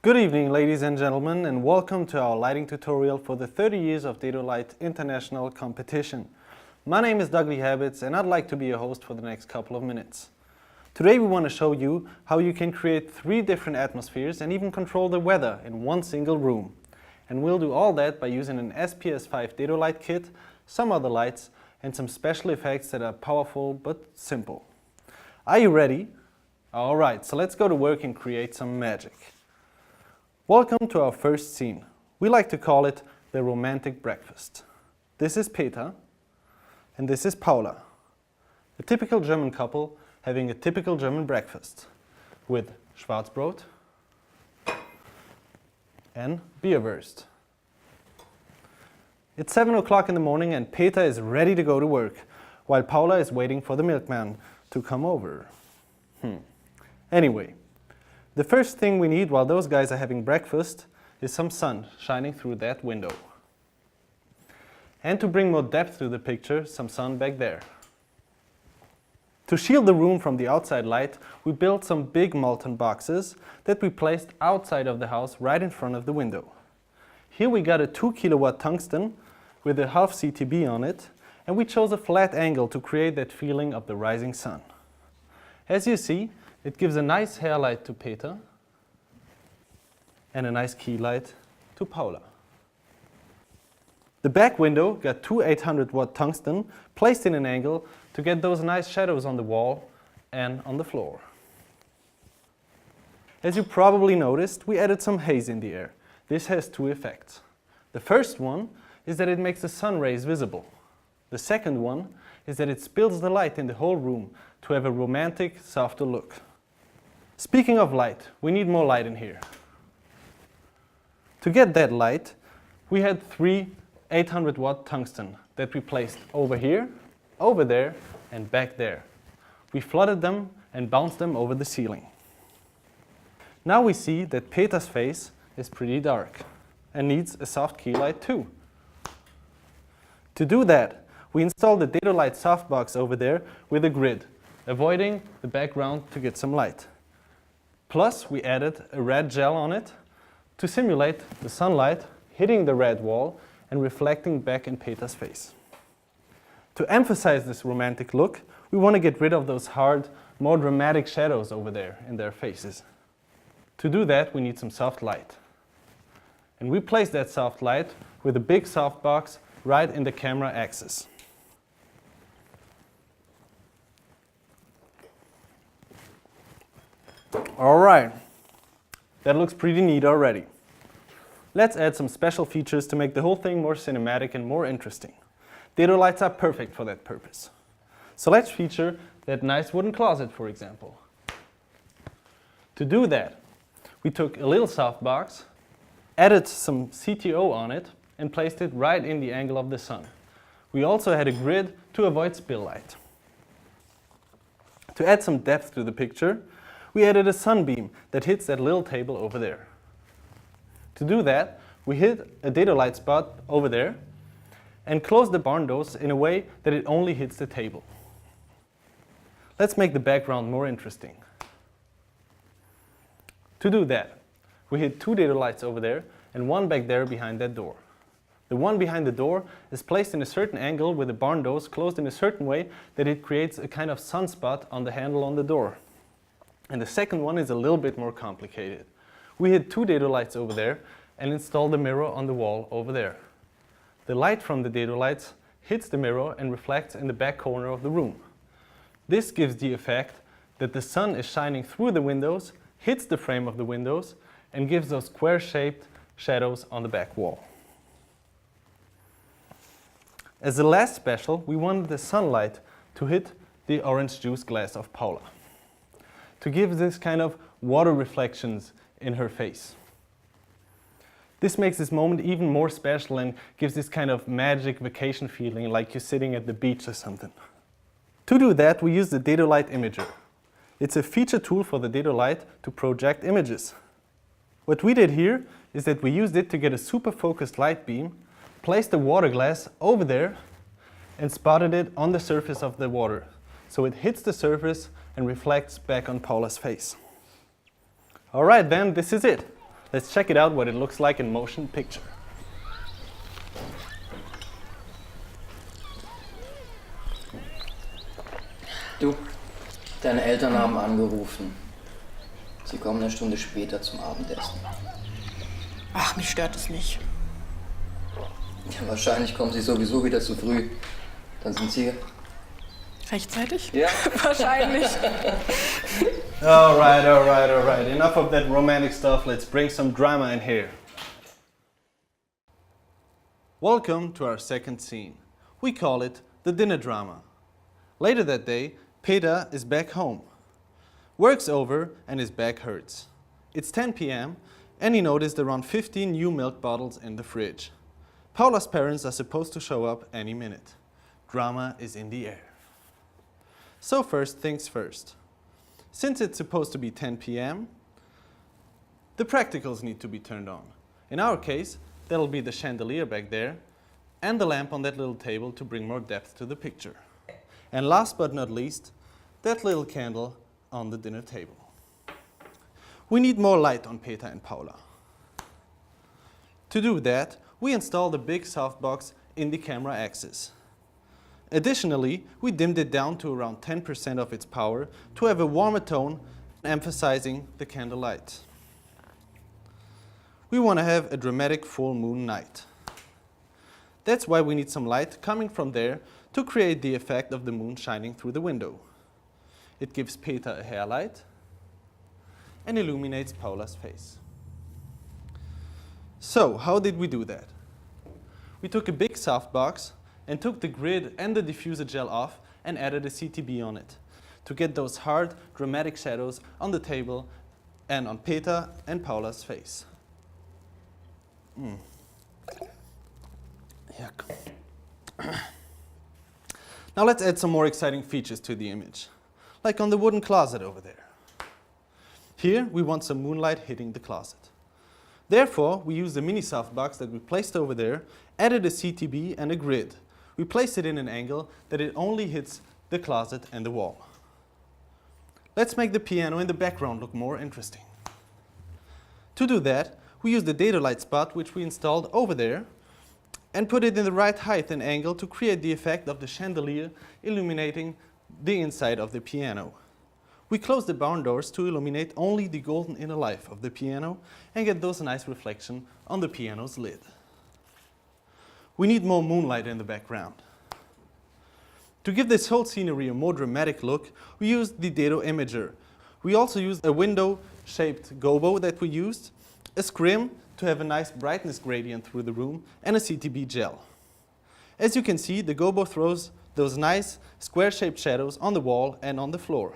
Good evening, ladies and gentlemen, and welcome to our lighting tutorial for the 30 years of Dedolight International Competition. My name is DịCH and I'd like to be your host for the next couple of minutes. Today we want to show you how you can create 3 different atmospheres and even control the weather in one single room. And we'll do all that by using an SPS5 Dedolight kit, some other lights, and some special effects that are powerful but simple. Are you ready? Alright, so let's go to work and create some magic. Welcome to our first scene. We like to call it the romantic breakfast. This is Peter and this is Paula, a typical German couple having a typical German breakfast with Schwarzbrot and Bierwurst. It's 7 o'clock in the morning and Peter is ready to go to work while Paula is waiting for the milkman to come over. Anyway, the first thing we need while those guys are having breakfast is some sun shining through that window. And to bring more depth to the picture, some sun back there. To shield the room from the outside light, we built some big molten boxes that we placed outside of the house right in front of the window. Here we got a 2 kilowatt tungsten with a half CTB on it, and we chose a flat angle to create that feeling of the rising sun. As you see, it gives a nice hair light to Peter and a nice key light to Paula. The back window got 2 800-watt tungsten placed in an angle to get those nice shadows on the wall and on the floor. As you probably noticed, we added some haze in the air. This has 2 effects. The first one is that it makes the sun rays visible. The second one is that it spills the light in the whole room to have a romantic, softer look. Speaking of light, we need more light in here. To get that light, we had 3 800-watt tungsten that we placed over here, over there, and back there. We flooded them and bounced them over the ceiling. Now we see that Peter's face is pretty dark and needs a soft key light too. To do that, we installed the Dedolight softbox over there with a grid, avoiding the background to get some light. Plus, we added a red gel on it to simulate the sunlight hitting the red wall and reflecting back in Peter's face. To emphasize this romantic look, we want to get rid of those hard, more dramatic shadows over there in their faces. To do that, we need some soft light. And we place that soft light with a big softbox right in the camera axis. Alright, that looks pretty neat already. Let's add some special features to make the whole thing more cinematic and more interesting. Dedolights are perfect for that purpose. So let's feature that nice wooden closet, for example. To do that, we took a little softbox, added some CTO on it, and placed it right in the angle of the sun. We also had a grid to avoid spill light. To add some depth to the picture, we added a sunbeam that hits that little table over there. To do that, we hit a Dedolight spot over there and close the barn doors in a way that it only hits the table. Let's make the background more interesting. To do that, we hit 2 Dedolights over there and 1 back there behind that door. The one behind the door is placed in a certain angle with the barn doors closed in a certain way that it creates a kind of sunspot on the handle on the door. And the second one is a little bit more complicated. We hid 2 Dedolights over there and installed a mirror on the wall over there. The light from the Dedolights hits the mirror and reflects in the back corner of the room. This gives the effect that the sun is shining through the windows, hits the frame of the windows, and gives those square-shaped shadows on the back wall. As the last special, we wanted the sunlight to hit the orange juice glass of Paula, to give this kind of water reflections in her face. This makes this moment even more special and gives this kind of magic vacation feeling like you're sitting at the beach or something. To do that, we use the Dedolight Imager. It's a feature tool for the Dedolight to project images. What we did here is that we used it to get a super focused light beam, placed the water glass over there and spotted it on the surface of the water. So it hits the surface and reflects back on Paula's face. Alright then, this is it. Let's check it out what it looks like in motion picture. Du, deine Eltern haben angerufen. Sie kommen eine Stunde später zum Abendessen. Ach, mich stört es nicht. Ja, wahrscheinlich kommen sie sowieso wieder zu früh. Dann sind sie... Rechtzeitig? Ja. Wahrscheinlich. Alright. Enough of that romantic stuff. Let's bring some drama in here. Welcome to our second scene. We call it the dinner drama. Later that day, Peter is back home. Work's over and his back hurts. It's 10 p.m. and he noticed around 15 new milk bottles in the fridge. Paula's parents are supposed to show up any minute. Drama is in the air. So first things first. Since it's supposed to be 10 p.m., the practicals need to be turned on. In our case, that'll be the chandelier back there and the lamp on that little table to bring more depth to the picture. And last but not least, that little candle on the dinner table. We need more light on Peter and Paula. To do that, we install the big softbox in the camera axis. Additionally, we dimmed it down to around 10% of its power to have a warmer tone, emphasizing the candlelight. We want to have a dramatic full moon night. That's why we need some light coming from there to create the effect of the moon shining through the window. It gives Peter a hair light and illuminates Paula's face. So, how did we do that? We took a big softbox and took the grid and the diffuser gel off and added a CTB on it to get those hard, dramatic shadows on the table and on Peter and Paula's face. Yuck. Now let's add some more exciting features to the image, like on the wooden closet over there. Here we want some moonlight hitting the closet. Therefore, we used the mini softbox that we placed over there, added a CTB and a grid. We placed it in an angle that it only hits the closet and the wall. Let's make the piano in the background look more interesting. To do that, we used the Dedolight spot which we installed over there and put it in the right height and angle to create the effect of the chandelier illuminating the inside of the piano. We closed the barn doors to illuminate only the golden inner life of the piano and get those nice reflection on the piano's lid. We need more moonlight in the background. To give this whole scenery a more dramatic look, we used the Dedo imager. We also used a window-shaped gobo that we used, a scrim to have a nice brightness gradient through the room, and a CTB gel. As you can see, the gobo throws those nice square-shaped shadows on the wall and on the floor.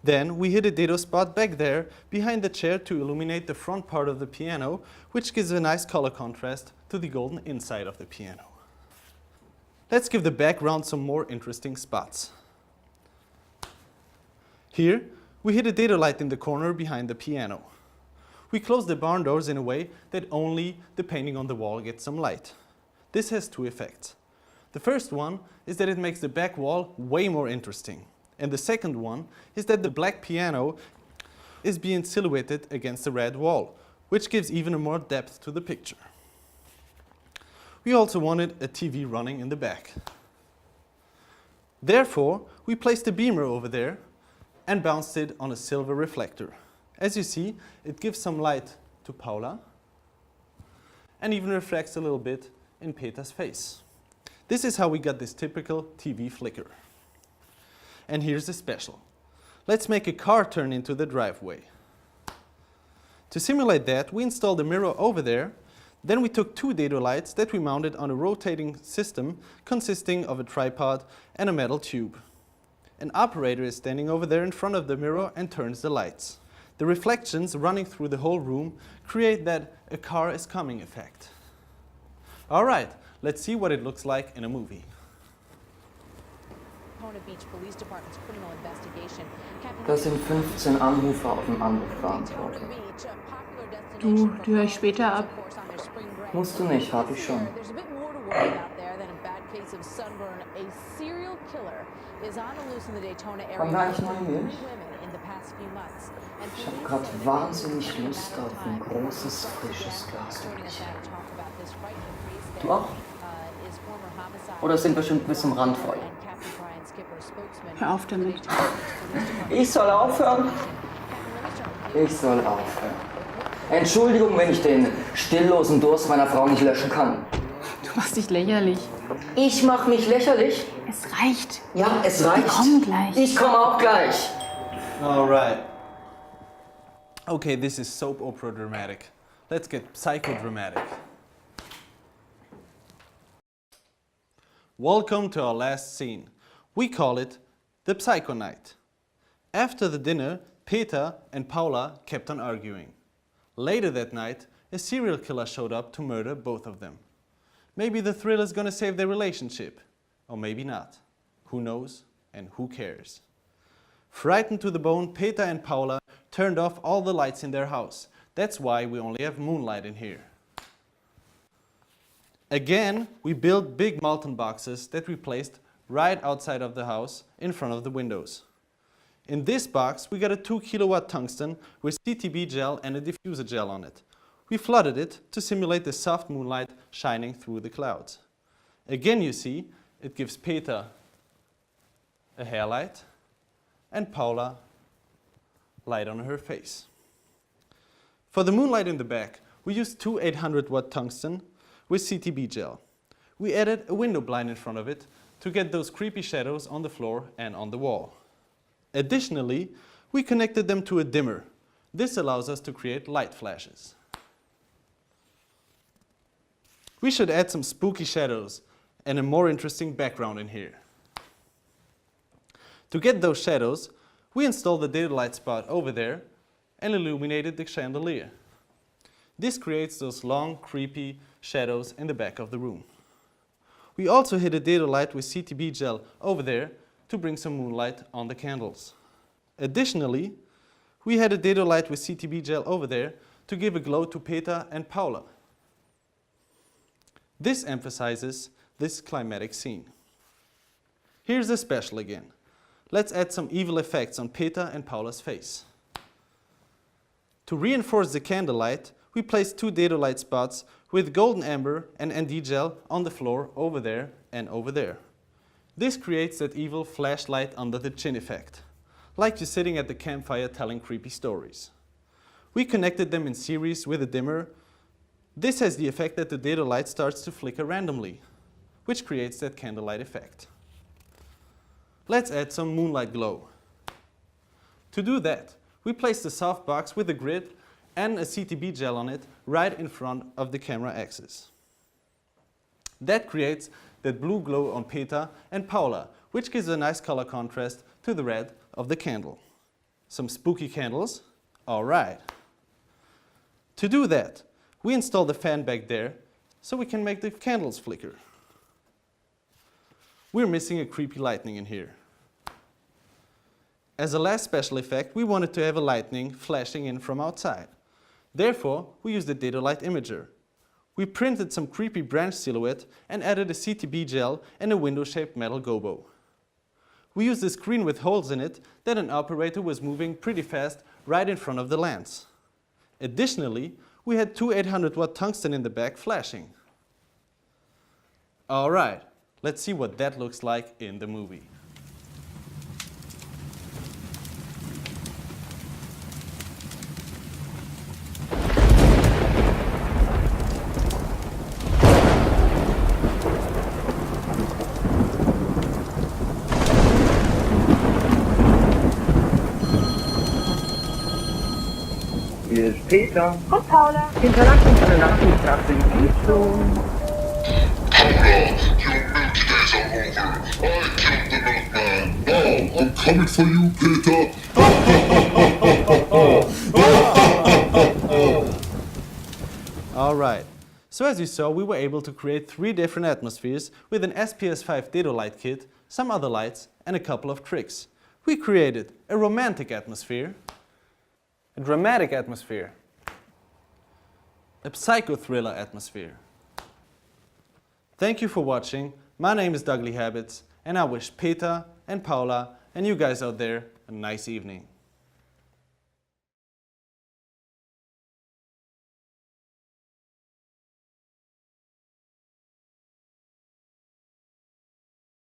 Then we hit a Dedo spot back there behind the chair to illuminate the front part of the piano, which gives a nice color contrast to the golden inside of the piano. Let's give the background some more interesting spots. Here, we hit a Dedolight in the corner behind the piano. We close the barn doors in a way that only the painting on the wall gets some light. This has two effects. The first one is that it makes the back wall way more interesting. And the second one is that the black piano is being silhouetted against the red wall, which gives even more depth to the picture. We also wanted a TV running in the back. Therefore, we placed a beamer over there and bounced it on a silver reflector. As you see, it gives some light to Paula and even reflects a little bit in Peter's face. This is how we got this typical TV flicker. And here's the special. Let's make a car turn into the driveway. To simulate that, we installed a mirror over there. Then we took two Dedolights that we mounted on a rotating system consisting of a tripod and a metal tube. An operator is standing over there in front of the mirror and turns the lights. The reflections running through the whole room create that a car is coming effect. All right, let's see what it looks like in a movie. Das sind 15 Anrufer auf dem Anrufbeantworter. Du, die höre ich später ab. Musst du nicht, hab ich schon. A serial killer is on the loose in the Daytona area. Komm gar nicht neu Three Milch. women in the past few months. And Ich habe police gerade say that wahnsinnig they Lust spent auf ein time großes, with frisches suspect. Glas Joining us Milch. now to talk about this frightening case Du there, auch? is former homicide Oder sind wir schon bis zum Rand voll? and Captain Brian Skipper, spokesman Hör auf for the damit. Daytona Police Department. Ich soll aufhören? Captain, let me start with you. Ich soll aufhören. Entschuldigung, wenn ich den stilllosen Durst meiner Frau nicht löschen kann. Du machst dich lächerlich. Ich mache mich lächerlich? Es reicht. Ja, es reicht. komm gleich. Ich komme auch gleich. All right. Okay, this is soap opera dramatic. Let's get psychodramatic. Welcome to our last scene. We call it the Psycho Night. After the dinner, Peter and Paula kept on arguing. Later that night, a serial killer showed up to murder both of them. Maybe the thrill is gonna save their relationship. Or maybe not. Who knows and who cares? Frightened to the bone, Peter and Paula turned off all the lights in their house. That's why we only have moonlight in here. Again, we built big molten boxes that we placed right outside of the house in front of the windows. In this box, we got a 2 kilowatt tungsten with CTB gel and a diffuser gel on it. We flooded it to simulate the soft moonlight shining through the clouds. Again, you see, it gives Peter a hair light and Paula light on her face. For the moonlight in the back, we used two 800 watt tungsten with CTB gel. We added a window blind in front of it to get those creepy shadows on the floor and on the wall. Additionally, we connected them to a dimmer. This allows us to create light flashes. We should add some spooky shadows and a more interesting background in here. To get those shadows, we installed the Dedolight spot over there and illuminated the chandelier. This creates those long, creepy shadows in the back of the room. We also hid a Dedolight with CTB gel over there to bring some moonlight on the candles. Additionally, we had a Dedolight with CTB gel over there to give a glow to Peter and Paula. This emphasizes this climatic scene. Here's the special again. Let's add some evil effects on Peter and Paula's face. To reinforce the candlelight, we placed two Dedolight spots with golden amber and ND gel on the floor over there and over there. This creates that evil flashlight under the chin effect, like you're sitting at the campfire telling creepy stories. We connected them in series with a dimmer. This has the effect that the Dedolight starts to flicker randomly, which creates that candlelight effect. Let's add some moonlight glow. To do that, we placed a soft box with a grid and a CTB gel on it right in front of the camera axis. That creates that blue glow on Peter and Paula, which gives a nice color contrast to the red of the candle. Some spooky candles? All right. To do that, we install the fan back there so we can make the candles flicker. We're missing a creepy lightning in here. As a last special effect, we wanted to have a lightning flashing in from outside. Therefore, we used the Dedolight imager. We printed some creepy branch silhouette and added a CTB gel and a window-shaped metal gobo. We used a screen with holes in it that an operator was moving pretty fast right in front of the lens. Additionally, we had two 800 watt tungsten in the back flashing. All right, let's see what that looks like in the movie. Hier ist Peter. Und Paula. Hinterlass uns eine Nachricht nach dem Piepton. I'm coming for you, Peter. All right. So as you saw, we were able to create 3 different atmospheres with an SPS5 Dedolight kit, some other lights, and a couple of tricks. We created a romantic atmosphere, a dramatic atmosphere, a psycho-thriller atmosphere. Thank you for watching. My name is DedoWeigertFilm, and I wish Peter and Paula and you guys out there a nice evening.